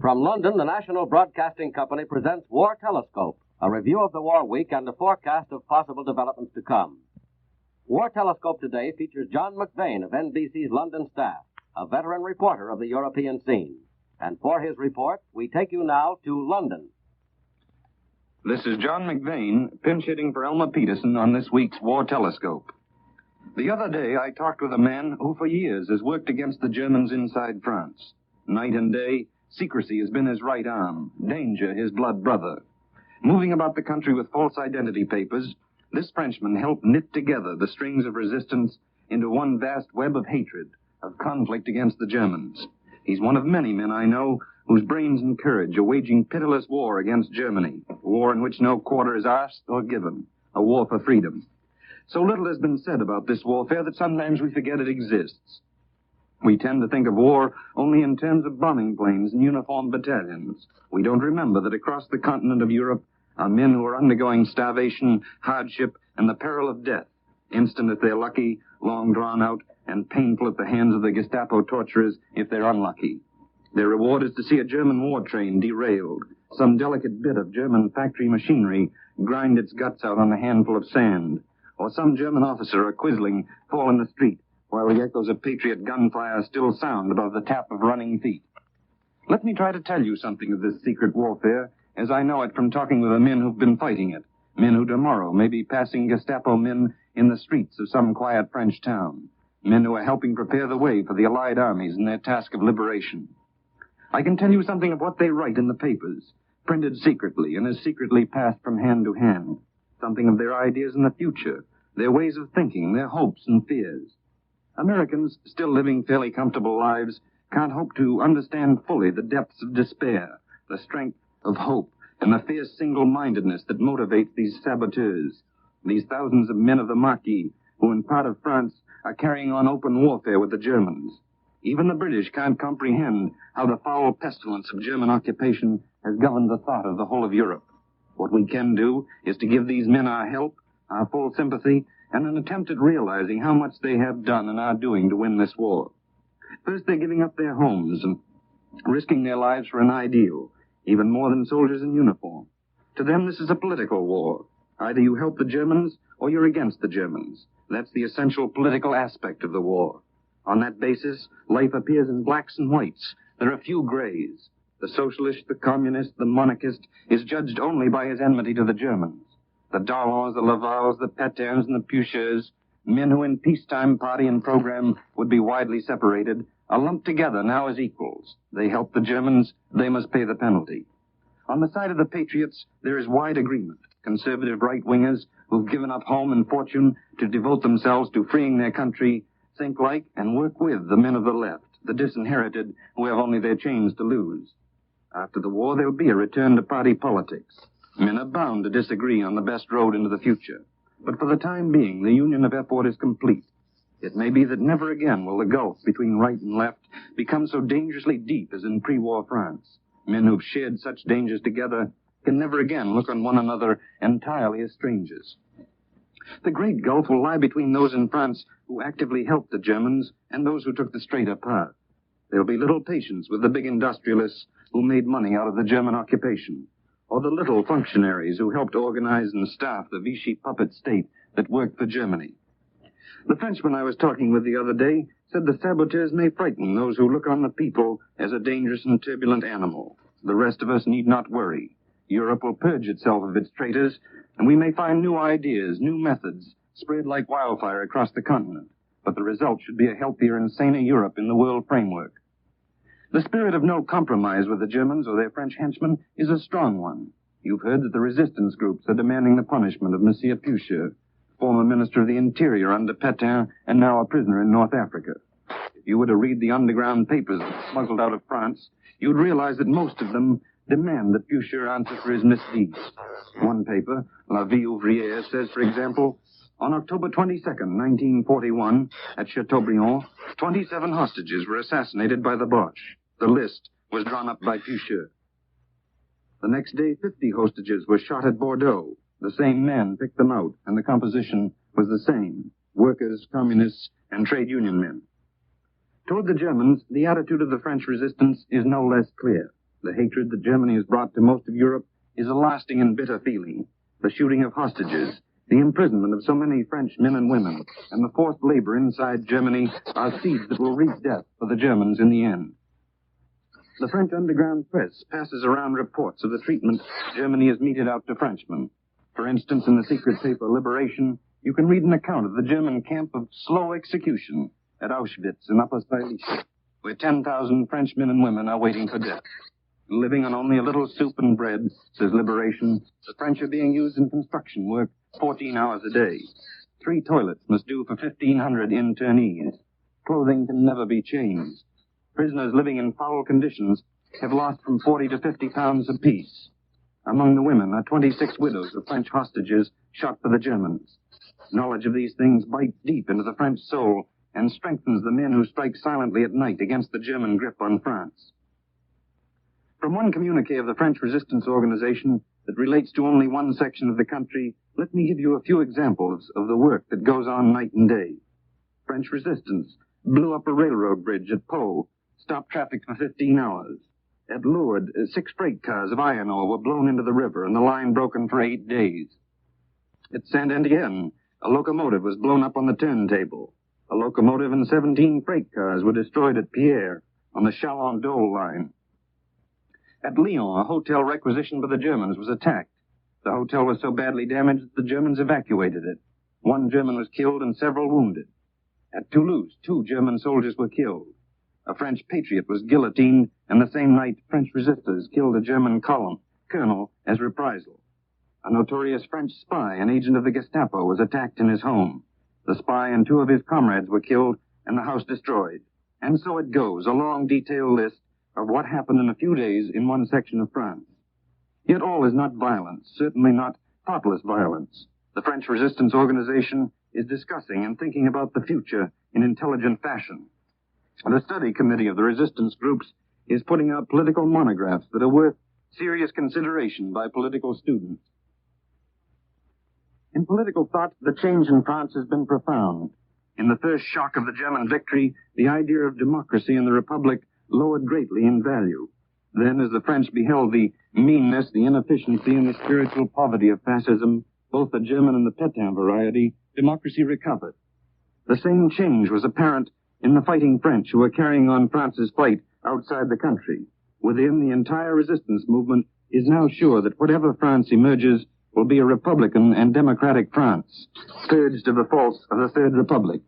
From London, the National Broadcasting Company presents War Telescope, a review of the war week and a forecast of possible developments to come. War Telescope today features John McVane of NBC's London staff, a veteran reporter of the European scene. And for his report, we take you now to London. This is John McVane, pinch hitting for Elmer Peterson on this week's War Telescope. The other day, I talked with a man who for years has worked against the Germans inside France. Night and day, secrecy has been his right arm, danger his blood brother. Moving about the country with false identity papers, this Frenchman helped knit together the strings of resistance into one vast web of hatred, of conflict against the Germans. He's one of many men I know whose brains and courage are waging pitiless war against Germany, a war in which no quarter is asked or given, a war for freedom. So little has been said about this warfare that sometimes we forget it exists. We tend to think of war only in terms of bombing planes and uniformed battalions. We don't remember that across the continent of Europe are men who are undergoing starvation, hardship, and the peril of death, instant if they're lucky, long drawn out, and painful at the hands of the Gestapo torturers if they're unlucky. Their reward is to see a German war train derailed, some delicate bit of German factory machinery grind its guts out on a handful of sand, or some German officer or quisling fall in the street, while the echoes of Patriot gunfire still sound above the tap of running feet. Let me try to tell you something of this secret warfare, as I know it from talking with the men who've been fighting it, men who tomorrow may be passing Gestapo men in the streets of some quiet French town, men who are helping prepare the way for the Allied armies in their task of liberation. I can tell you something of what they write in the papers, printed secretly and as secretly passed from hand to hand, something of their ideas in the future, their ways of thinking, their hopes and fears. Americans, still living fairly comfortable lives, can't hope to understand fully the depths of despair, the strength of hope, and the fierce single-mindedness that motivates these saboteurs, these thousands of men of the Marquis who in part of France are carrying on open warfare with the Germans. Even the British can't comprehend how the foul pestilence of German occupation has governed the thought of the whole of Europe. What we can do is to give these men our help, our full sympathy, and an attempt at realizing how much they have done and are doing to win this war. First, they're giving up their homes and risking their lives for an ideal, even more than soldiers in uniform. To them, this is a political war. Either you help the Germans or you're against the Germans. That's the essential political aspect of the war. On that basis, life appears in blacks and whites. There are few grays. The socialist, the communist, the monarchist is judged only by his enmity to the Germans. The Darlons, the Lavals, the Pétains, and the Puchers, men who in peacetime party and program would be widely separated, are lumped together now as equals. They help the Germans, they must pay the penalty. On the side of the patriots, there is wide agreement. Conservative right-wingers who've given up home and fortune to devote themselves to freeing their country think like and work with the men of the left, the disinherited who have only their chains to lose. After the war, there'll be a return to party politics. Men are bound to disagree on the best road into the future. But for the time being, the union of effort is complete. It may be that never again will the gulf between right and left become so dangerously deep as in pre-war France. Men who've shared such dangers together can never again look on one another entirely as strangers. The great gulf will lie between those in France who actively helped the Germans and those who took the straighter path. There'll be little patience with the big industrialists who made money out of the German occupation, or the little functionaries who helped organize and staff the Vichy puppet state that worked for Germany. The Frenchman I was talking with the other day said the saboteurs may frighten those who look on the people as a dangerous and turbulent animal. The rest of us need not worry. Europe will purge itself of its traitors, and we may find new ideas, new methods, spread like wildfire across the continent. But the result should be a healthier and saner Europe in the world framework. The spirit of no compromise with the Germans or their French henchmen is a strong one. You've heard that the resistance groups are demanding the punishment of Monsieur Pucher, former Minister of the Interior under Pétain and now a prisoner in North Africa. If you were to read the underground papers smuggled out of France, you'd realize that most of them demand that Pucher answer for his misdeeds. One paper, La Vie Ouvrière, says, for example, on October 22nd, 1941, at Chateaubriand, 27 hostages were assassinated by the Boche. The list was drawn up by Pucher. The next day, 50 hostages were shot at Bordeaux. The same men picked them out, and the composition was the same: workers, communists, and trade union men. Toward the Germans, the attitude of the French resistance is no less clear. The hatred that Germany has brought to most of Europe is a lasting and bitter feeling. The shooting of hostages, the imprisonment of so many French men and women, and the forced labor inside Germany are seeds that will reap death for the Germans in the end. The French underground press passes around reports of the treatment Germany has meted out to Frenchmen. For instance, in the secret paper Liberation, you can read an account of the German camp of slow execution at Auschwitz in Upper Silesia, where 10,000 French men and women are waiting for death. Living on only a little soup and bread, says Liberation, the French are being used in construction work 14 hours a day. 3 toilets must do for 1,500 internees. Clothing can never be changed. Prisoners living in foul conditions have lost from 40 to 50 pounds apiece. Among the women are 26 widows of French hostages shot for the Germans. Knowledge of these things bites deep into the French soul and strengthens the men who strike silently at night against the German grip on France. From one communique of the French resistance organization that relates to only one section of the country, let me give you a few examples of the work that goes on night and day. French resistance blew up a railroad bridge at Pau, stopped traffic for 15 hours. At Lourdes, 6 freight cars of iron ore were blown into the river and the line broken for 8 days. At Saint-Étienne, a locomotive was blown up on the turntable. A locomotive and 17 freight cars were destroyed at Pierre on the Chalon-Dole line. At Lyon, a hotel requisitioned by the Germans was attacked. The hotel was so badly damaged that the Germans evacuated it. 1 German was killed and several wounded. At Toulouse, 2 German soldiers were killed. A French patriot was guillotined, and the same night French resistors killed a German colonel as reprisal. A notorious French spy, an agent of the Gestapo, was attacked in his home. The spy and 2 of his comrades were killed and the house destroyed. And so it goes, a long detailed list of what happened in a few days in one section of France. Yet all is not violence, certainly not thoughtless violence. The French resistance organization is discussing and thinking about the future in intelligent fashion. The study committee of the resistance groups is putting out political monographs that are worth serious consideration by political students. In political thought, the change in France has been profound. In the first shock of the German victory, the idea of democracy in the Republic lowered greatly in value. Then, as the French beheld the meanness, the inefficiency, and the spiritual poverty of fascism, both the German and the Pétain variety, democracy recovered. The same change was apparent in the fighting French who were carrying on France's fight outside the country. Within, the entire resistance movement is now sure that whatever France emerges will be a Republican and democratic France, purged of the faults of the Third Republic.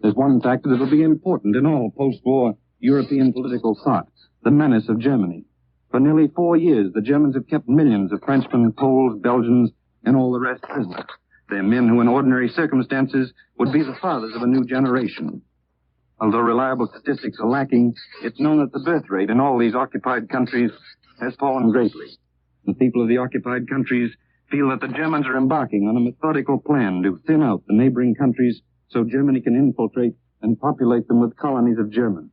There's one factor that will be important in all post-war European political thought, the menace of Germany. For nearly 4 years, the Germans have kept millions of Frenchmen, Poles, Belgians, and all the rest prisoners. They're men who in ordinary circumstances would be the fathers of a new generation. Although reliable statistics are lacking, it's known that the birth rate in all these occupied countries has fallen greatly. The people of the occupied countries feel that the Germans are embarking on a methodical plan to thin out the neighboring countries so Germany can infiltrate and populate them with colonies of Germans.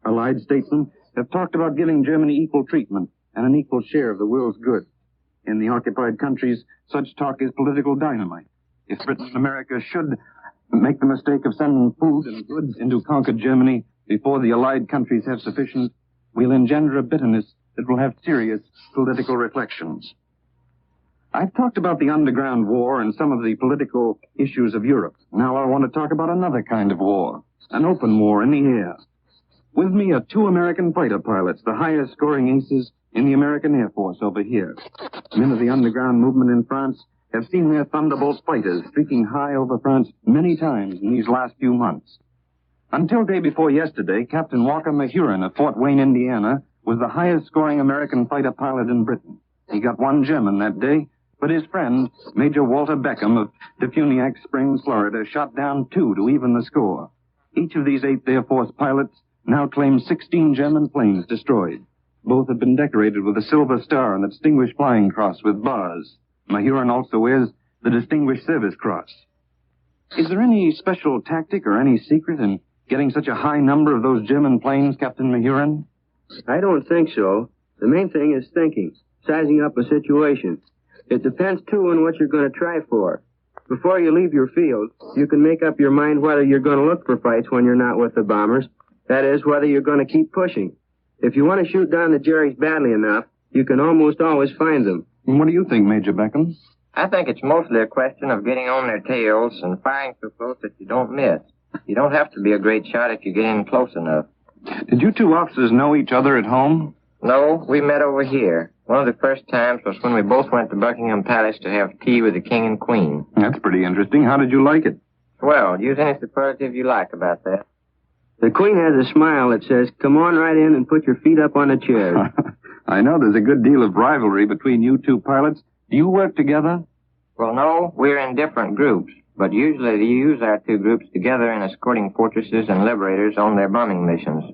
Allied statesmen have talked about giving Germany equal treatment and an equal share of the world's goods. In the occupied countries, such talk is political dynamite. If Britain and America should make the mistake of sending food and goods into conquered Germany before the Allied countries have sufficient, we'll engender a bitterness that will have serious political reflections. I've talked about the underground war and some of the political issues of Europe. Now I want to talk about another kind of war, an open war in the air. With me are 2 American fighter pilots, the highest scoring aces in the American Air Force over here. Men of the underground movement in France have seen their Thunderbolt fighters streaking high over France many times in these last few months. Until day before yesterday, Captain Walker Mahurin of Fort Wayne, Indiana, was the highest scoring American fighter pilot in Britain. He got 1 German that day, but his friend, Major Walter Beckham of Defuniak Springs, Florida, shot down 2 to even the score. Each of these 8th Air Force pilots now claims 16 German planes destroyed. Both have been decorated with a Silver Star and the Distinguished Flying Cross with bars. Mahurin also wears the Distinguished Service Cross. Is there any special tactic or any secret in getting such a high number of those German planes, Captain Mahurin? I don't think so. The main thing is thinking, sizing up a situation. It depends, too, on what you're going to try for. Before you leave your field, you can make up your mind whether you're going to look for fights when you're not with the bombers. That is, whether you're going to keep pushing. If you want to shoot down the Jerry's badly enough, you can almost always find them. And what do you think, Major Beckham? I think it's mostly a question of getting on their tails and firing so close that you don't miss. You don't have to be a great shot if you get in close enough. Did you two officers know each other at home? No, we met over here. One of the first times was when we both went to Buckingham Palace to have tea with the King and Queen. That's pretty interesting. How did you like it? Well, use any superlative you like about that. The Queen has a smile that says, "Come on right in and put your feet up on the chairs." I know there's a good deal of rivalry between you two pilots. Do you work together? Well, no, we're in different groups, but usually they use our two groups together in escorting fortresses and liberators on their bombing missions.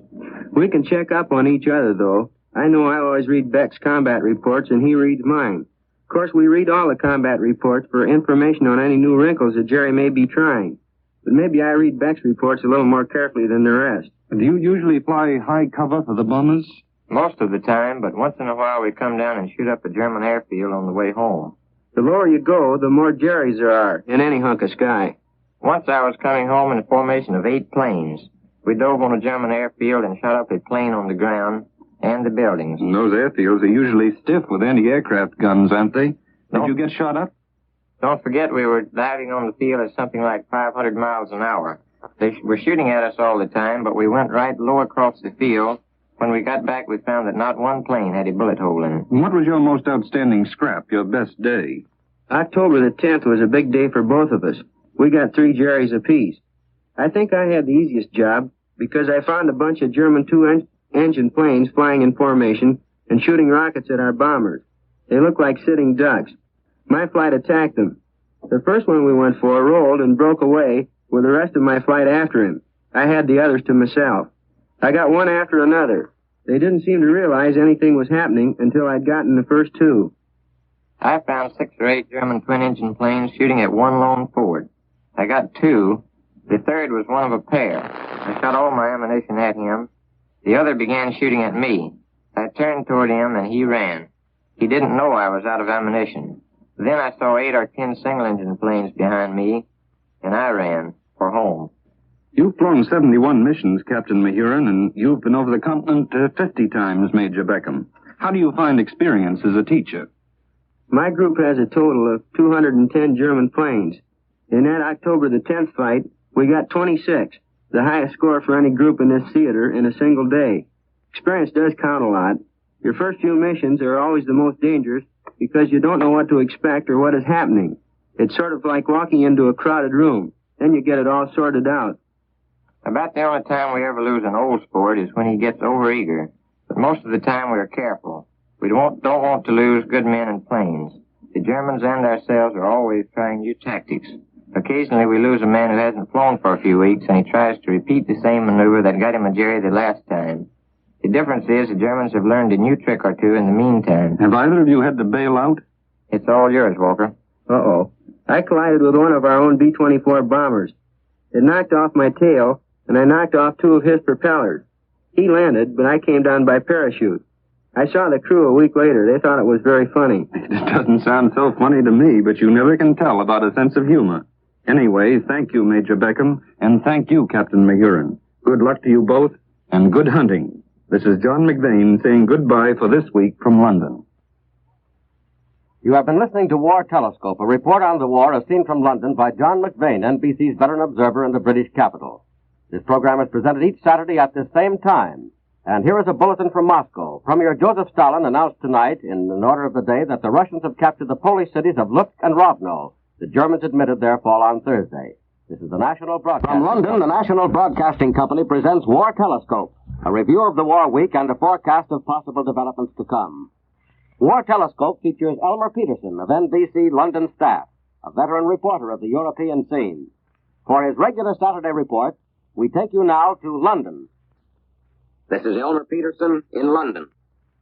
We can check up on each other, though. I know I always read Beck's combat reports, and he reads mine. Of course, we read all the combat reports for information on any new wrinkles that Jerry may be trying. But maybe I read Beck's reports a little more carefully than the rest. Do you usually fly high cover for the bombers? Most of the time, but once in a while we come down and shoot up a German airfield on the way home. The lower you go, the more Jerrys there are in any hunk of sky. Once I was coming home in a formation of 8 planes. We dove on a German airfield and shot up a plane on the ground and the buildings. And those airfields are usually stiff with anti-aircraft guns, aren't they? Did you get shot up? Don't forget we were diving on the field at something like 500 miles an hour. They were shooting at us all the time, but we went right low across the field. When we got back, we found that not one plane had a bullet hole in it. And what was your most outstanding scrap, your best day? October the 10th was a big day for both of us. We got 3 Jerrys apiece. I think I had the easiest job because I found a bunch of German 2-engine planes flying in formation and shooting rockets at our bombers. They looked like sitting ducks. My flight attacked them. The first one we went for rolled and broke away with the rest of my flight after him. I had the others to myself. I got one after another. They didn't seem to realize anything was happening until I'd gotten the first 2. I found 6 or 8 German twin-engine planes shooting at one lone Ford. I got 2. The third was one of a pair. I shot all my ammunition at him. The other began shooting at me. I turned toward him and he ran. He didn't know I was out of ammunition. Then I saw 8 or 10 single-engine planes behind me, and I ran for home. You've flown 71 missions, Captain Mahurin, and you've been over the continent 50 times, Major Beckham. How do you find experience as a teacher? My group has a total of 210 German planes. In that October the 10th fight, we got 26, the highest score for any group in this theater in a single day. Experience does count a lot. Your first few missions are always the most dangerous because you don't know what to expect or what is happening. It's sort of like walking into a crowded room. Then you get it all sorted out. About the only time we ever lose an old sport is when he gets overeager. But most of the time we're careful. We don't want to lose good men and planes. The Germans and ourselves are always trying new tactics. Occasionally we lose a man who hasn't flown for a few weeks and he tries to repeat the same maneuver that got him a Jerry the last time. The difference is the Germans have learned a new trick or two in the meantime. Have either of you had to bail out? It's all yours, Walker. Uh-oh. I collided with one of our own B-24 bombers. It knocked off my tail, and I knocked off 2 of his propellers. He landed, but I came down by parachute. I saw the crew a week later. They thought it was very funny. It doesn't sound so funny to me, but you never can tell about a sense of humor. Anyway, thank you, Major Beckham, and thank you, Captain Mahurin. Good luck to you both, and good hunting. This is John McVane saying goodbye for this week from London. You have been listening to War Telescope, a report on the war as seen from London by John McVane, NBC's veteran observer in the British capital. This program is presented each Saturday at this same time. And here is a bulletin from Moscow. Premier Joseph Stalin announced tonight, in an order of the day, that the Russians have captured the Polish cities of Lutsk and Rovno. The Germans admitted their fall on Thursday. This is the National Broadcasting Company. From London, the National Broadcasting Company presents War Telescope, a review of the war week and a forecast of possible developments to come. War Telescope features Elmer Peterson of NBC London staff, a veteran reporter of the European scene. For his regular Saturday report, we take you now to London. This is Elmer Peterson in London.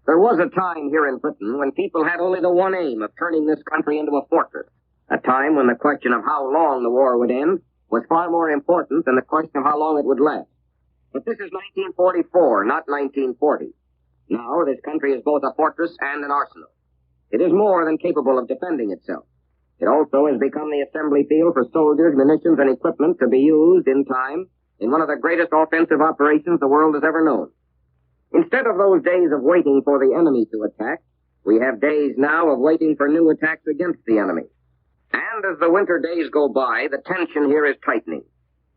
There was a time here in Britain when people had only the one aim of turning this country into a fortress. A time when the question of how long the war would end was far more important than the question of how long it would last. But this is 1944, not 1940. Now, this country is both a fortress and an arsenal. It is more than capable of defending itself. It also has become the assembly field for soldiers, munitions, and equipment to be used in time in one of the greatest offensive operations the world has ever known. Instead of those days of waiting for the enemy to attack, we have days now of waiting for new attacks against the enemy. And as the winter days go by, the tension here is tightening,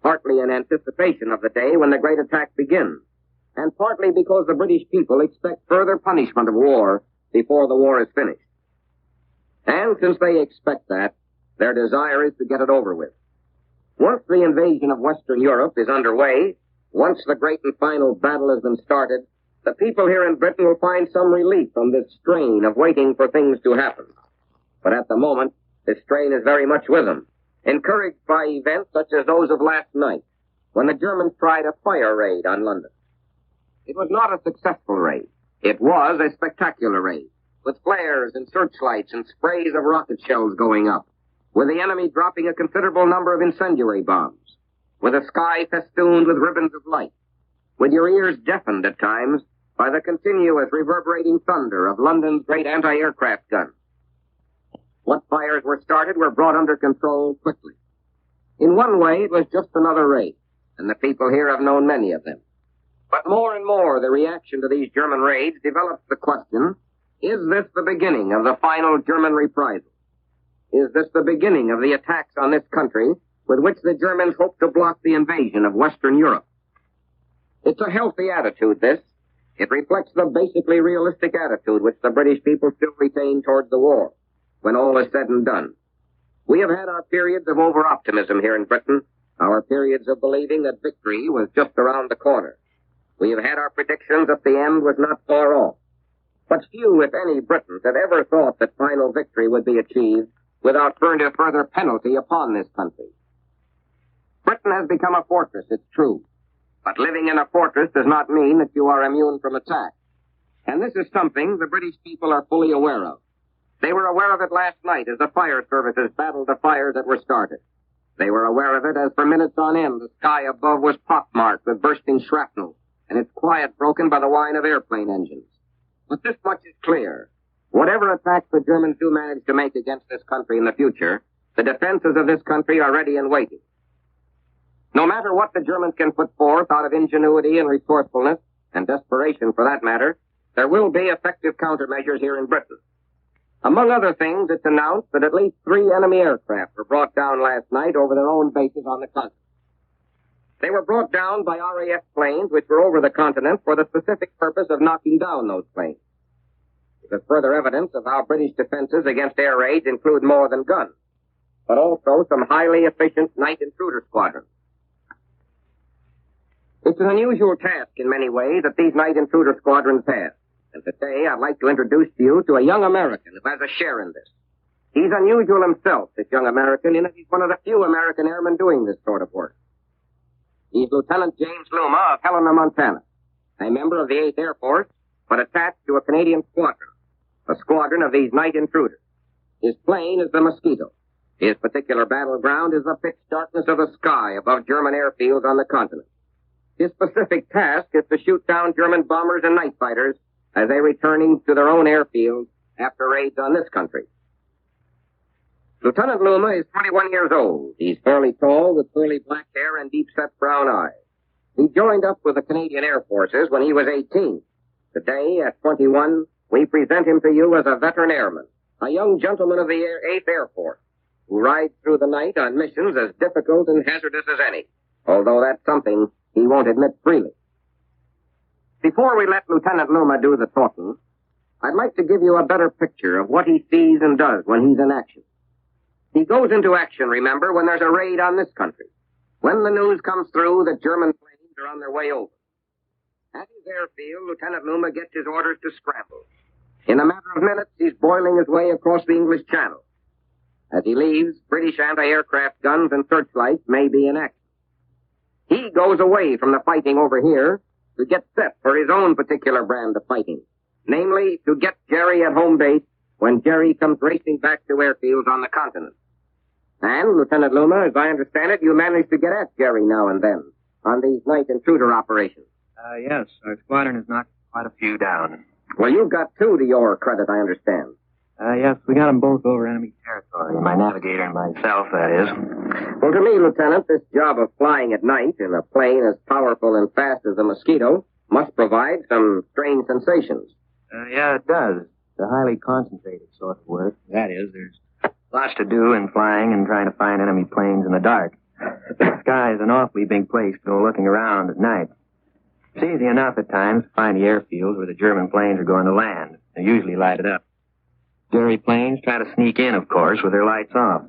partly in anticipation of the day when the great attack begins, and partly because the British people expect further punishment of war before the war is finished. And since they expect that, their desire is to get it over with. Once the invasion of Western Europe is underway, once the great and final battle has been started, the people here in Britain will find some relief from this strain of waiting for things to happen. But at the moment, this strain is very much with them, encouraged by events such as those of last night, when the Germans tried a fire raid on London. It was not a successful raid. It was a spectacular raid, with flares and searchlights and sprays of rocket shells going up, with the enemy dropping a considerable number of incendiary bombs, with a sky festooned with ribbons of light, with your ears deafened at times by the continuous reverberating thunder of London's great anti-aircraft guns. What fires were started were brought under control quickly. In one way, it was just another raid, and the people here have known many of them. But more and more, the reaction to these German raids develops the question, is this the beginning of the final German reprisal? Is this the beginning of the attacks on this country with which the Germans hope to block the invasion of Western Europe? It's a healthy attitude, this. It reflects the basically realistic attitude which the British people still retain towards the war, when all is said and done. We have had our periods of over-optimism here in Britain, our periods of believing that victory was just around the corner. We have had our predictions that the end was not far off. But few, if any, Britons have ever thought that final victory would be achieved without further penalty upon this country. Britain has become a fortress, it's true. But living in a fortress does not mean that you are immune from attack. And this is something the British people are fully aware of. They were aware of it last night as the fire services battled the fires that were started. They were aware of it as for minutes on end the sky above was pockmarked with bursting shrapnel, and its quiet broken by the whine of airplane engines. But this much is clear. Whatever attacks the Germans do manage to make against this country in the future, the defenses of this country are ready and waiting. No matter what the Germans can put forth out of ingenuity and resourcefulness, and desperation for that matter, there will be effective countermeasures here in Britain. Among other things, it's announced that at least 3 enemy aircraft were brought down last night over their own bases on the continent. They were brought down by RAF planes which were over the continent for the specific purpose of knocking down those planes. It is further evidence of how British defenses against air raids include more than guns, but also some highly efficient night intruder squadrons. It's an unusual task in many ways that these night intruder squadrons have. And today I'd like to introduce to you to a young American who has a share in this. He's unusual himself, this young American, in that he's one of the few American airmen doing this sort of work. He's Lieutenant James Luma of Helena, Montana, a member of the 8th Air Force, but attached to a Canadian squadron, a squadron of these night intruders. His plane is the Mosquito. His particular battleground is the pitch darkness of the sky above German airfields on the continent. His specific task is to shoot down German bombers and night fighters as they returning to their own airfields after raids on this country. Lieutenant Luma is 21 years old. He's fairly tall with curly black hair and deep-set brown eyes. He joined up with the Canadian Air Forces when he was 18. Today, at 21, we present him to you as a veteran airman, a young gentleman of the 8th Air Force, who rides through the night on missions as difficult and hazardous as any, although that's something he won't admit freely. Before we let Lieutenant Luma do the talking, I'd like to give you a better picture of what he sees and does when he's in action. He goes into action, remember, when there's a raid on this country, when the news comes through that German planes are on their way over. At his airfield, Lieutenant Luma gets his orders to scramble. In a matter of minutes, he's boiling his way across the English Channel. As he leaves, British anti-aircraft guns and searchlights may be in action. He goes away from the fighting over here to get set for his own particular brand of fighting, namely, to get Jerry at home base when Jerry comes racing back to airfields on the continent. And, Lieutenant Luma, as I understand it, you manage to get at Jerry now and then on these night intruder operations. Yes, our squadron has knocked quite a few down. Well, you've got 2 to your credit, I understand. Yes, we got them both over enemy territory. My navigator and myself, that is. Well, to me, Lieutenant, this job of flying at night in a plane as powerful and fast as the Mosquito must provide some strange sensations. Yeah, it does. It's a highly concentrated sort of work. That is, there's lots to do in flying and trying to find enemy planes in the dark. The sky is an awfully big place to go looking around at night. It's easy enough at times to find the airfields where the German planes are going to land. They're usually lighted up. Jerry planes try to sneak in, of course, with their lights off.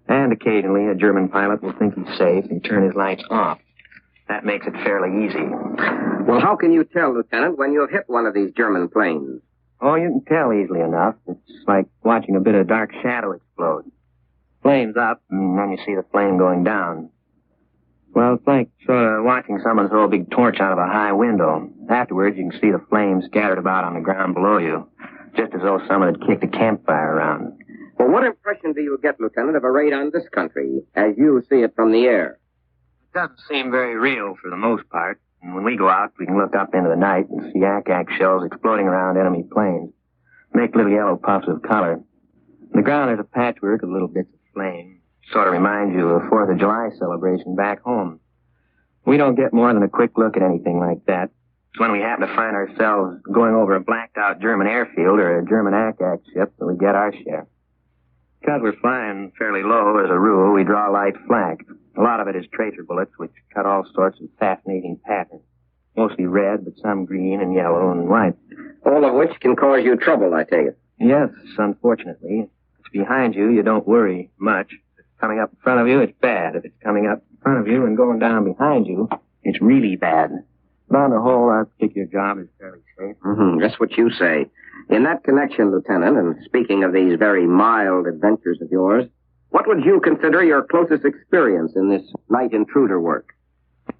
And occasionally a German pilot will think he's safe and turn his lights off. That makes it fairly easy. Well, how can you tell, Lieutenant, when you've hit one of these German planes? Oh, you can tell easily enough. It's like watching a bit of dark shadow explode. Flame's up, and then you see the flame going down. Well, it's like sort of watching someone throw a big torch out of a high window. Afterwards, you can see the flames scattered about on the ground below you, just as though someone had kicked a campfire around. Well, what impression do you get, Lieutenant, of a raid on this country, as you see it from the air? It doesn't seem very real for the most part. And when we go out, we can look up into the night and see ack-ack shells exploding around enemy planes. Make little yellow puffs of color. On the ground, there's a patchwork of little bits of flame. Sort of reminds you of a 4th of July celebration back home. We don't get more than a quick look at anything like that. It's when we happen to find ourselves going over a blacked-out German airfield or a German ack-ack ship that we get our share. Because we're flying fairly low, as a rule, we draw light flak. A lot of it is tracer bullets, which cut all sorts of fascinating patterns. Mostly red, but some green and yellow and white. All of which can cause you trouble, I take it. Yes, unfortunately. If it's behind you, you don't worry much. If it's coming up in front of you, it's bad. If it's coming up in front of you and going down behind you, it's really bad. But on the whole, our particular job is fairly safe. That's what you say. In that connection, Lieutenant, and speaking of these very mild adventures of yours, what would you consider your closest experience in this night intruder work?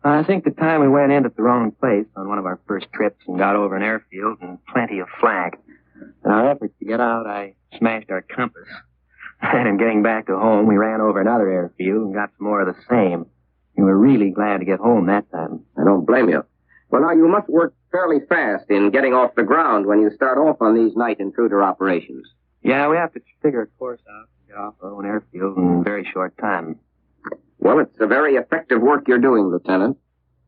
I think the time we went in at the wrong place on one of our first trips and got over an airfield and plenty of flak. In our efforts to get out, I smashed our compass. And in getting back to home, we ran over another airfield and got some more of the same. We were really glad to get home that time. I don't blame you. Well, now, you must work fairly fast in getting off the ground when you start off on these night intruder operations. Yeah, we have to figure a course out and get off our own airfield in a very short time. Well, it's a very effective work you're doing, Lieutenant.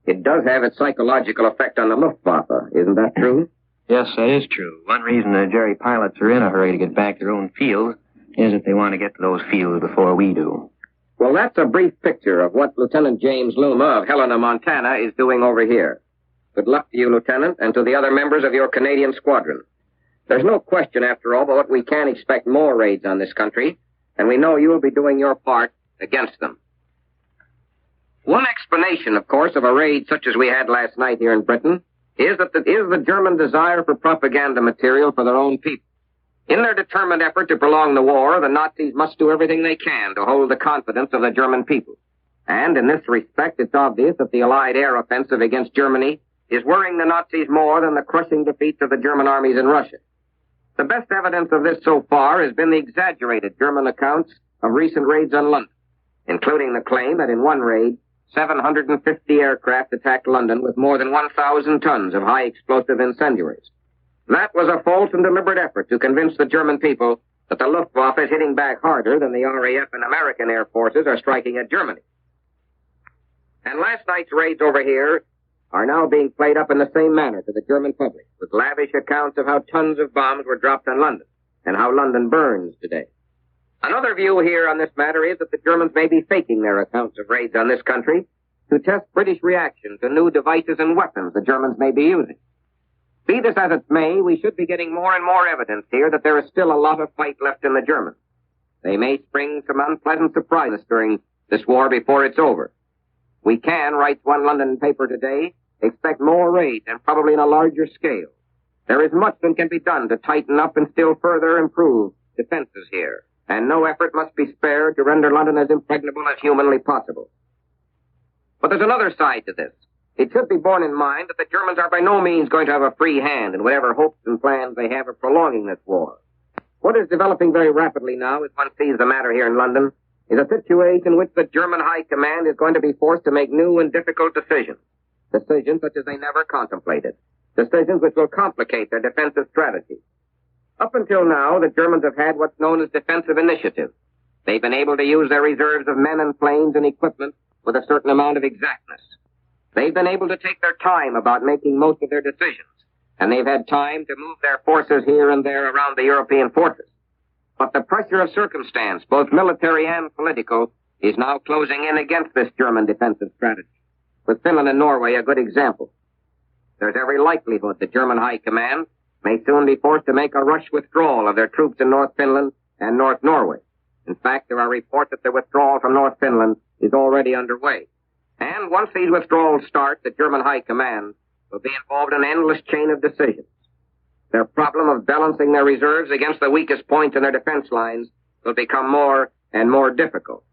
It does have its psychological effect on the Luftwaffe. Isn't that true? Yes, that is true. One reason the Jerry pilots are in a hurry to get back to their own fields is that they want to get to those fields before we do. Well, that's a brief picture of what Lieutenant James Luma of Helena, Montana, is doing over here. Good luck to you, Lieutenant, and to the other members of your Canadian squadron. There's no question, after all, but we can expect more raids on this country, and we know you'll be doing your part against them. One explanation, of course, of a raid such as we had last night here in Britain is the German desire for propaganda material for their own people. In their determined effort to prolong the war, the Nazis must do everything they can to hold the confidence of the German people. And in this respect, it's obvious that the Allied air offensive against Germany is worrying the Nazis more than the crushing defeats of the German armies in Russia. The best evidence of this so far has been the exaggerated German accounts of recent raids on London, including the claim that in one raid, 750 aircraft attacked London with more than 1,000 tons of high explosive incendiaries. That was a false and deliberate effort to convince the German people that the Luftwaffe is hitting back harder than the RAF and American air forces are striking at Germany. And last night's raids over here are now being played up in the same manner to the German public, with lavish accounts of how tons of bombs were dropped on London and how London burns today. Another view here on this matter is that the Germans may be faking their accounts of raids on this country to test British reaction to new devices and weapons the Germans may be using. Be this as it may, we should be getting more and more evidence here that there is still a lot of fight left in the Germans. They may spring some unpleasant surprises during this war before it's over. We can, writes one London paper today, expect more raids and probably on a larger scale. There is much that can be done to tighten up and still further improve defenses here, and no effort must be spared to render London as impregnable as humanly possible. But there's another side to this. It should be borne in mind that the Germans are by no means going to have a free hand in whatever hopes and plans they have of prolonging this war. What is developing very rapidly now, as one sees the matter here in London, is a situation in which the German High Command is going to be forced to make new and difficult decisions. Decisions such as they never contemplated. Decisions which will complicate their defensive strategy. Up until now, the Germans have had what's known as defensive initiative. They've been able to use their reserves of men and planes and equipment with a certain amount of exactness. They've been able to take their time about making most of their decisions, and they've had time to move their forces here and there around the European fortress. But the pressure of circumstance, both military and political, is now closing in against this German defensive strategy, with Finland and Norway a good example. There's every likelihood the German High Command may soon be forced to make a rush withdrawal of their troops in North Finland and North Norway. In fact, there are reports that the withdrawal from North Finland is already underway. And once these withdrawals start, the German High Command will be involved in an endless chain of decisions. Their problem of balancing their reserves against the weakest points in their defense lines will become more and more difficult.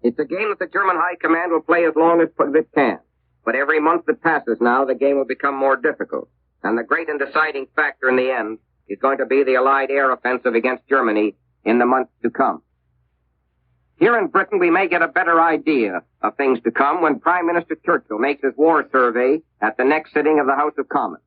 It's a game that the German High Command will play as long as it can. But every month that passes now, the game will become more difficult. And the great and deciding factor in the end is going to be the Allied air offensive against Germany in the months to come. Here in Britain, we may get a better idea of things to come when Prime Minister Churchill makes his war survey at the next sitting of the House of Commons.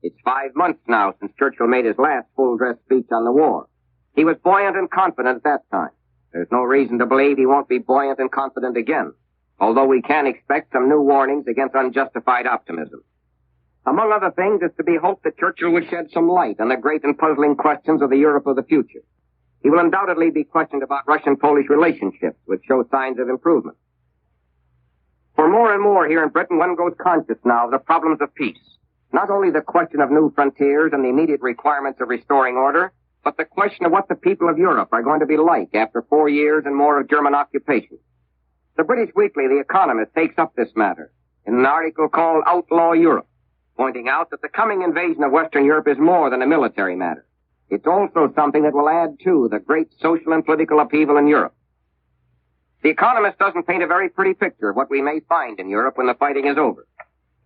It's 5 months now since Churchill made his last full-dress speech on the war. He was buoyant and confident at that time. There's no reason to believe he won't be buoyant and confident again, although we can expect some new warnings against unjustified optimism. Among other things, it's to be hoped that Churchill would shed some light on the great and puzzling questions of the Europe of the future. He will undoubtedly be questioned about Russian-Polish relationships, which show signs of improvement. For more and more here in Britain, one grows conscious now of the problems of peace. Not only the question of new frontiers and the immediate requirements of restoring order, but the question of what the people of Europe are going to be like after 4 years and more of German occupation. The British Weekly, The Economist, takes up this matter in an article called Outlaw Europe, pointing out that the coming invasion of Western Europe is more than a military matter. It's also something that will add to the great social and political upheaval in Europe. The Economist doesn't paint a very pretty picture of what we may find in Europe when the fighting is over.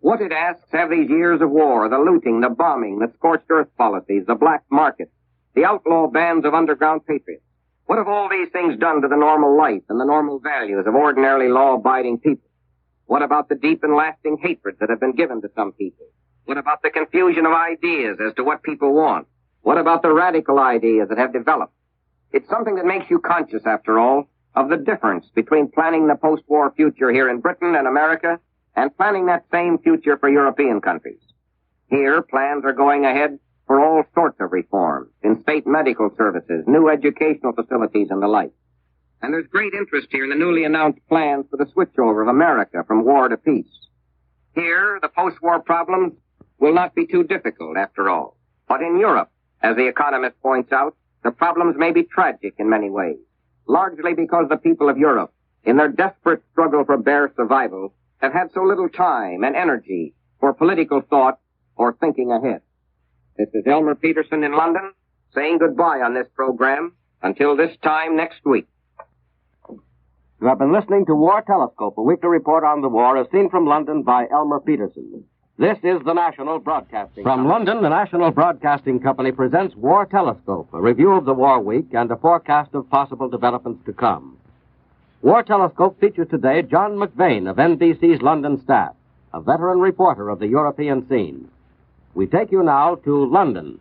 What, it asks, have these years of war, the looting, the bombing, the scorched earth policies, the black market, the outlaw bands of underground patriots, what have all these things done to the normal life and the normal values of ordinarily law-abiding people? What about the deep and lasting hatreds that have been given to some people? What about the confusion of ideas as to what people want? What about the radical ideas that have developed? It's something that makes you conscious, after all, of the difference between planning the post-war future here in Britain and America and planning that same future for European countries. Here, plans are going ahead for all sorts of reforms in state medical services, new educational facilities, and the like. And there's great interest here in the newly announced plans for the switchover of America from war to peace. Here, the post-war problems will not be too difficult, after all. But in Europe, as The Economist points out, the problems may be tragic in many ways, largely because the people of Europe, in their desperate struggle for bare survival, have had so little time and energy for political thought or thinking ahead. This is Elmer Peterson in London, saying goodbye on this program until this time next week. You have been listening to War Telescope, a weekly report on the war as seen from London by Elmer Peterson. This is the National Broadcasting Company. From London, the National Broadcasting Company presents War Telescope, a review of the war week and a forecast of possible developments to come. War Telescope features today John McVane of NBC's London staff, a veteran reporter of the European scene. We take you now to London.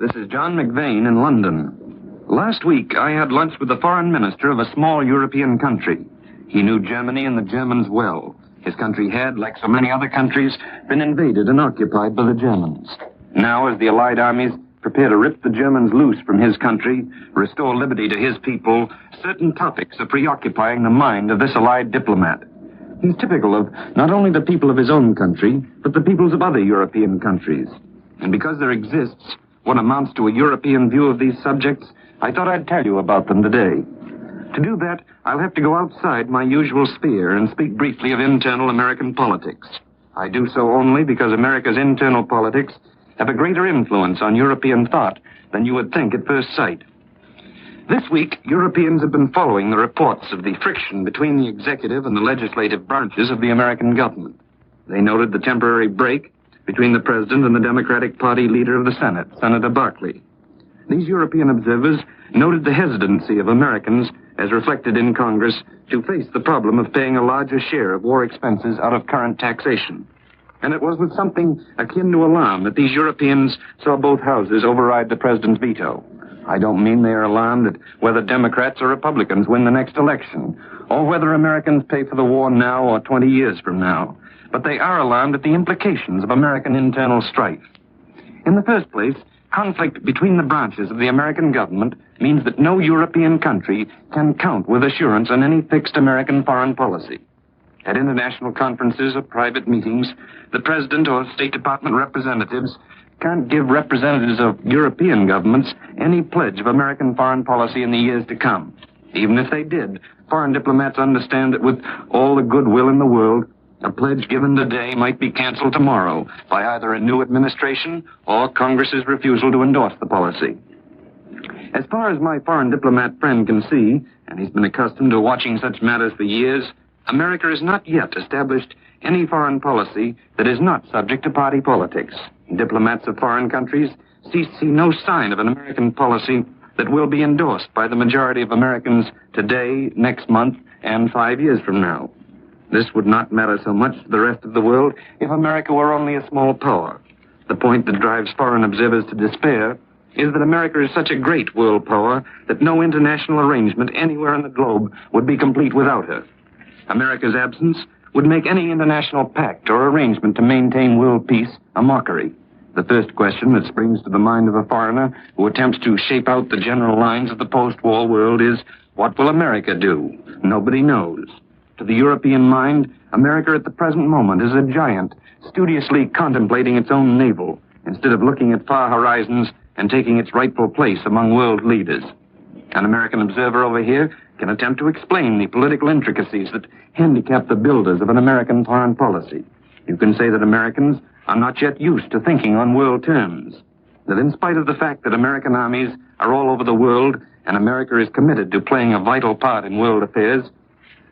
This is John McVane in London. Last week, I had lunch with the foreign minister of a small European country. He knew Germany and the Germans well. His country had, like so many other countries, been invaded and occupied by the Germans. Now, as the Allied armies prepare to rip the Germans loose from his country, restore liberty to his people, certain topics are preoccupying the mind of this Allied diplomat. He's typical of not only the people of his own country, but the peoples of other European countries. And because there exists what amounts to a European view of these subjects, I thought I'd tell you about them today. To do that, I'll have to go outside my usual sphere and speak briefly of internal American politics. I do so only because America's internal politics have a greater influence on European thought than you would think at first sight. This week, Europeans have been following the reports of the friction between the executive and the legislative branches of the American government. They noted the temporary break between the president and the Democratic Party leader of the Senate, Senator Barkley. These European observers noted the hesitancy of Americans, as reflected in Congress, to face the problem of paying a larger share of war expenses out of current taxation. And it was with something akin to alarm that these Europeans saw both houses override the president's veto. I don't mean they are alarmed at whether Democrats or Republicans win the next election, or whether Americans pay for the war now or 20 years from now. But they are alarmed at the implications of American internal strife. In the first place, conflict between the branches of the American government means that no European country can count with assurance on any fixed American foreign policy. At international conferences or private meetings, the President or State Department representatives can't give representatives of European governments any pledge of American foreign policy in the years to come. Even if they did, foreign diplomats understand that with all the goodwill in the world, a pledge given today might be canceled tomorrow by either a new administration or Congress's refusal to endorse the policy. As far as my foreign diplomat friend can see, and he's been accustomed to watching such matters for years, America has not yet established any foreign policy that is not subject to party politics. Diplomats of foreign countries see no sign of an American policy that will be endorsed by the majority of Americans today, next month, and 5 years from now. This would not matter so much to the rest of the world if America were only a small power. The point that drives foreign observers to despair is that America is such a great world power that no international arrangement anywhere on the globe would be complete without her. America's absence would make any international pact or arrangement to maintain world peace a mockery. The first question that springs to the mind of a foreigner who attempts to shape out the general lines of the post-war world is, what will America do? Nobody knows. To the European mind, America at the present moment is a giant, studiously contemplating its own navel, instead of looking at far horizons and taking its rightful place among world leaders. An American observer over here can attempt to explain the political intricacies that handicap the builders of an American foreign policy. You can say that Americans are not yet used to thinking on world terms, that in spite of the fact that American armies are all over the world and America is committed to playing a vital part in world affairs,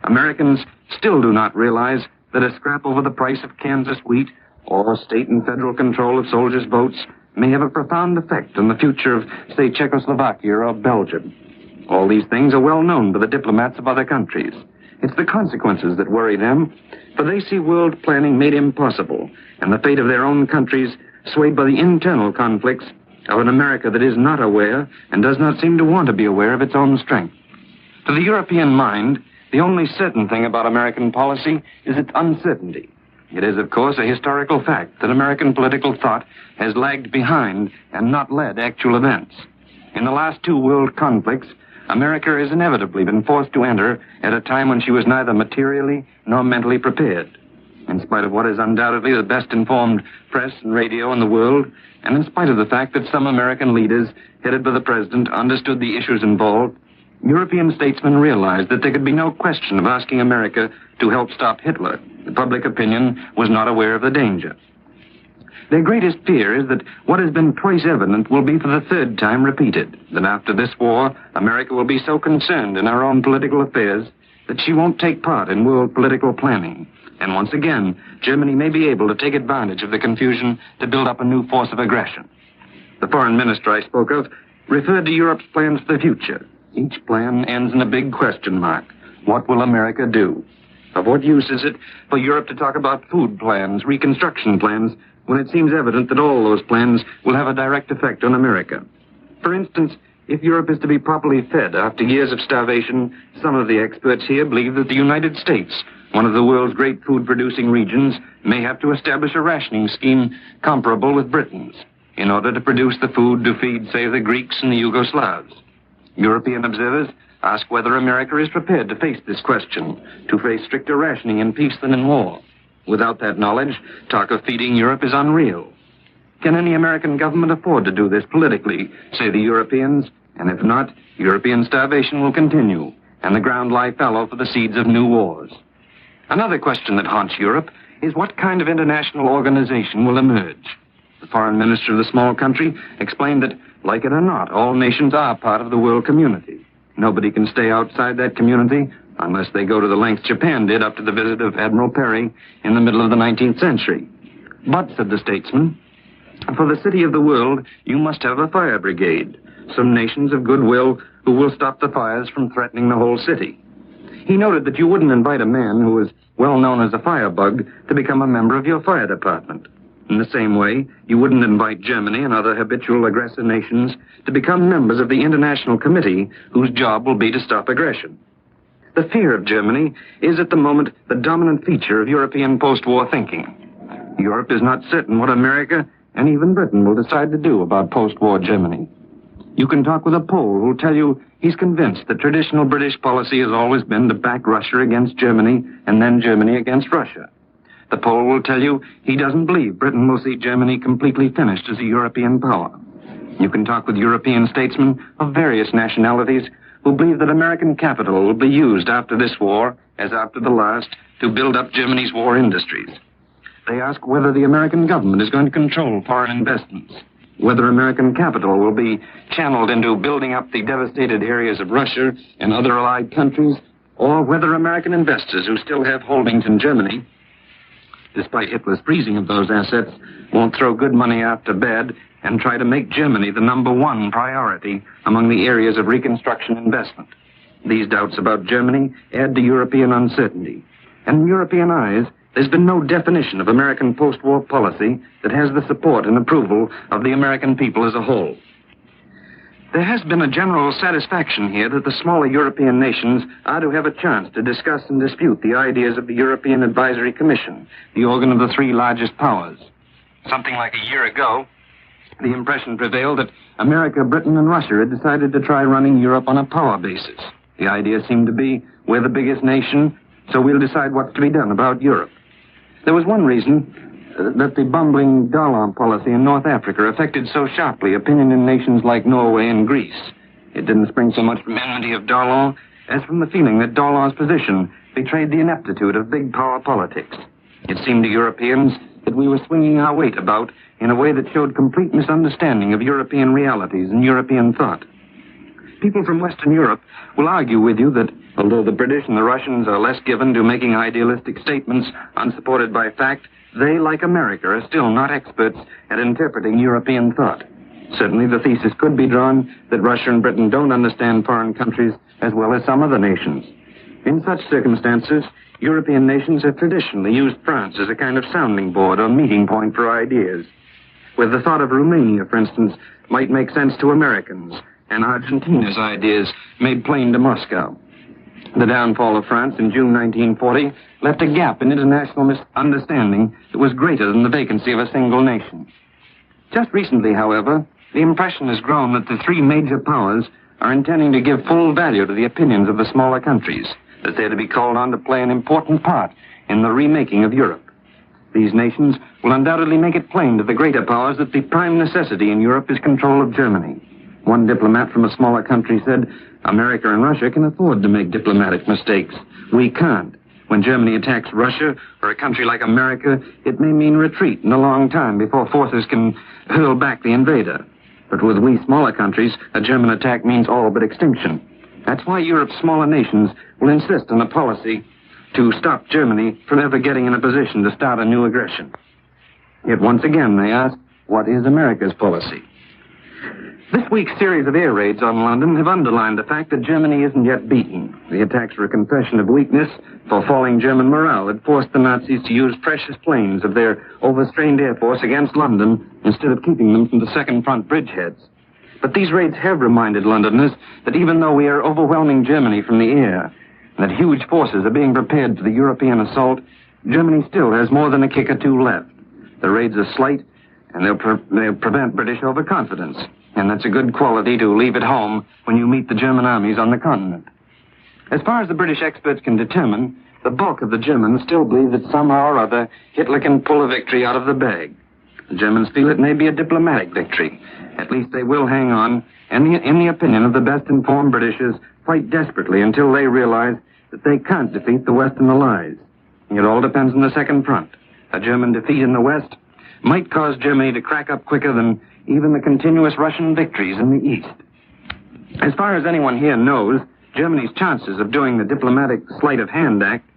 Americans still do not realize that a scrap over the price of Kansas wheat or state and federal control of soldiers' votes may have a profound effect on the future of, say, Czechoslovakia or Belgium. All these things are well known to the diplomats of other countries. It's the consequences that worry them, for they see world planning made impossible and the fate of their own countries swayed by the internal conflicts of an America that is not aware and does not seem to want to be aware of its own strength. To the European mind, the only certain thing about American policy is its uncertainty. It is, of course, a historical fact that American political thought has lagged behind and not led actual events. In the last two world conflicts, America has inevitably been forced to enter at a time when she was neither materially nor mentally prepared. In spite of what is undoubtedly the best informed press and radio in the world, and in spite of the fact that some American leaders, headed by the president, understood the issues involved, European statesmen realized that there could be no question of asking America to help stop Hitler. The public opinion was not aware of the danger. Their greatest fear is that what has been twice evident will be for the third time repeated, that after this war, America will be so concerned in her own political affairs that she won't take part in world political planning. And once again, Germany may be able to take advantage of the confusion to build up a new force of aggression. The foreign minister I spoke of referred to Europe's plans for the future. Each plan ends in a big question mark. What will America do? Of what use is it for Europe to talk about food plans, reconstruction plans, when it seems evident that all those plans will have a direct effect on America? For instance, if Europe is to be properly fed after years of starvation, some of the experts here believe that the United States, one of the world's great food-producing regions, may have to establish a rationing scheme comparable with Britain's in order to produce the food to feed, say, the Greeks and the Yugoslavs. European observers ask whether America is prepared to face this question, to face stricter rationing in peace than in war. Without that knowledge, talk of feeding Europe is unreal. Can any American government afford to do this politically, say the Europeans? And if not, European starvation will continue, and the ground lie fallow for the seeds of new wars. Another question that haunts Europe is what kind of international organization will emerge. The foreign minister of the small country explained that, like it or not, all nations are part of the world community. Nobody can stay outside that community unless they go to the length Japan did up to the visit of Admiral Perry in the middle of the 19th century. But, said the statesman, for the city of the world, you must have a fire brigade, some nations of goodwill who will stop the fires from threatening the whole city. He noted that you wouldn't invite a man who was well known as a firebug to become a member of your fire department. In the same way, you wouldn't invite Germany and other habitual aggressor nations to become members of the International Committee whose job will be to stop aggression. The fear of Germany is at the moment the dominant feature of European post-war thinking. Europe is not certain what America and even Britain will decide to do about post-war Germany. You can talk with a Pole who'll tell you he's convinced that traditional British policy has always been to back Russia against Germany and then Germany against Russia. The Pole will tell you he doesn't believe Britain will see Germany completely finished as a European power. You can talk with European statesmen of various nationalities who believe that American capital will be used after this war, as after the last, to build up Germany's war industries. They ask whether the American government is going to control foreign investments, whether American capital will be channeled into building up the devastated areas of Russia and other allied countries, or whether American investors who still have holdings in Germany, despite Hitler's freezing of those assets, won't throw good money after bad and try to make Germany the #1 priority among the areas of reconstruction investment. These doubts about Germany add to European uncertainty. And in European eyes, there's been no definition of American post-war policy that has the support and approval of the American people as a whole. There has been a general satisfaction here that the smaller European nations are to have a chance to discuss and dispute the ideas of the European Advisory Commission, the organ of the three largest powers. Something like a year ago, the impression prevailed that America, Britain, and Russia had decided to try running Europe on a power basis. The idea seemed to be, we're the biggest nation, so we'll decide what's to be done about Europe. There was one reason that the bumbling Darlan policy in North Africa affected so sharply opinion in nations like Norway and Greece. It didn't spring so much from enmity of Darlan as from the feeling that Darlan's position betrayed the ineptitude of big power politics. It seemed to Europeans that we were swinging our weight about in a way that showed complete misunderstanding of European realities and European thought. People from Western Europe will argue with you that although the British and the Russians are less given to making idealistic statements unsupported by fact, they, like America, are still not experts at interpreting European thought. Certainly the thesis could be drawn that Russia and Britain don't understand foreign countries as well as some other nations. In such circumstances, European nations have traditionally used France as a kind of sounding board or meeting point for ideas, where the thought of Romania, for instance, might make sense to Americans, and Argentina's ideas made plain to Moscow. The downfall of France in June 1940 left a gap in international understanding that was greater than the vacancy of a single nation. Just recently, however, the impression has grown that the three major powers are intending to give full value to the opinions of the smaller countries, that they're to be called on to play an important part in the remaking of Europe. These nations will undoubtedly make it plain to the greater powers that the prime necessity in Europe is control of Germany. One diplomat from a smaller country said, America and Russia can afford to make diplomatic mistakes. We can't. When Germany attacks Russia or a country like America, it may mean retreat in a long time before forces can hurl back the invader. But with we smaller countries, a German attack means all but extinction. That's why Europe's smaller nations will insist on a policy to stop Germany from ever getting in a position to start a new aggression. Yet once again they ask, what is America's policy? This week's series of air raids on London have underlined the fact that Germany isn't yet beaten. The attacks were a confession of weakness, for falling German morale had forced the Nazis to use precious planes of their overstrained air force against London instead of keeping them from the second front bridgeheads. But these raids have reminded Londoners that even though we are overwhelming Germany from the air, and that huge forces are being prepared for the European assault, Germany still has more than a kick or two left. The raids are slight, and they'll prevent British overconfidence. And that's a good quality to leave at home when you meet the German armies on the continent. As far as the British experts can determine, the bulk of the Germans still believe that somehow or other Hitler can pull a victory out of the bag. The Germans feel it may be a diplomatic victory. At least they will hang on, and in the opinion of the best-informed Britishers, fight desperately until they realize that they can't defeat the Western allies. It all depends on the second front. A German defeat in the West might cause Germany to crack up quicker than even the continuous Russian victories in the East. As far as anyone here knows, Germany's chances of doing the diplomatic sleight of hand act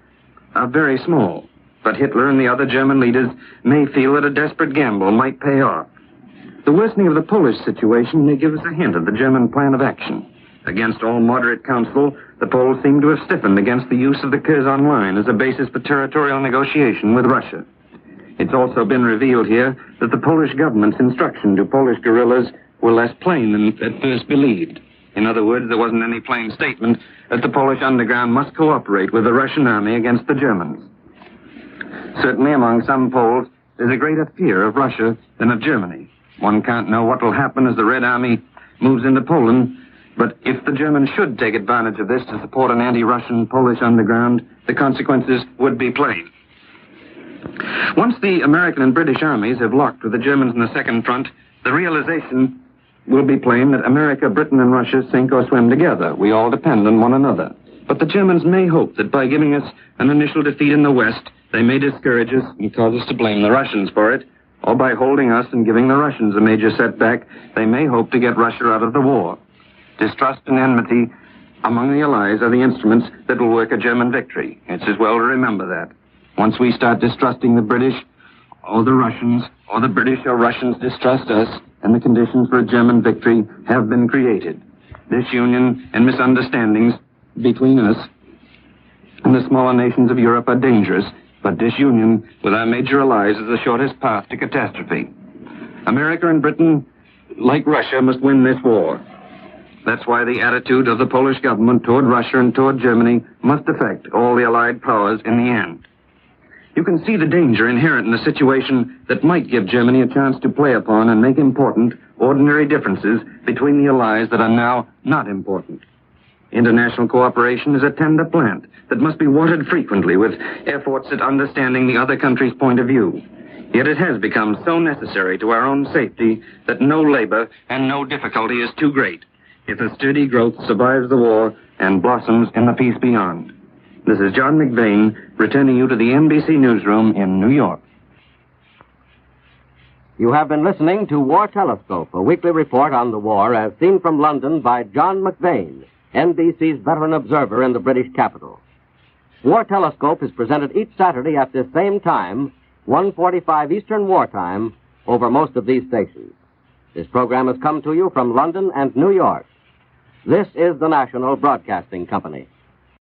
are very small. But Hitler and the other German leaders may feel that a desperate gamble might pay off. The worsening of the Polish situation may give us a hint of the German plan of action. Against all moderate counsel, the Poles seem to have stiffened against the use of the Curzon Line as a basis for territorial negotiation with Russia. It's also been revealed here that the Polish government's instruction to Polish guerrillas were less plain than at first believed. In other words, there wasn't any plain statement that the Polish underground must cooperate with the Russian army against the Germans. Certainly among some Poles, there's a greater fear of Russia than of Germany. One can't know what will happen as the Red Army moves into Poland, but if the Germans should take advantage of this to support an anti-Russian Polish underground, the consequences would be plain. Once the American and British armies have locked with the Germans in the second front, the realization will be plain that America, Britain, and Russia sink or swim together. We all depend on one another. But the Germans may hope that by giving us an initial defeat in the West, they may discourage us and cause us to blame the Russians for it, or by holding us and giving the Russians a major setback, they may hope to get Russia out of the war. Distrust and enmity among the Allies are the instruments that will work a German victory. It's as well to remember that. Once we start distrusting the British or the Russians, or the British or Russians distrust us, and the conditions for a German victory have been created. Disunion and misunderstandings between us and the smaller nations of Europe are dangerous, but disunion with our major allies is the shortest path to catastrophe. America and Britain, like Russia, must win this war. That's why the attitude of the Polish government toward Russia and toward Germany must affect all the Allied powers in the end. You can see the danger inherent in a situation that might give Germany a chance to play upon and make important, ordinary differences between the allies that are now not important. International cooperation is a tender plant that must be watered frequently with efforts at understanding the other country's point of view. Yet it has become so necessary to our own safety that no labor and no difficulty is too great if a sturdy growth survives the war and blossoms in the peace beyond. This is John McVane, returning you to the NBC newsroom in New York. You have been listening to War Telescope, a weekly report on the war as seen from London by John McVane, NBC's veteran observer in the British capital. War Telescope is presented each Saturday at this same time, 1:45 Eastern Wartime, over most of these stations. This program has come to you from London and New York. This is the National Broadcasting Company.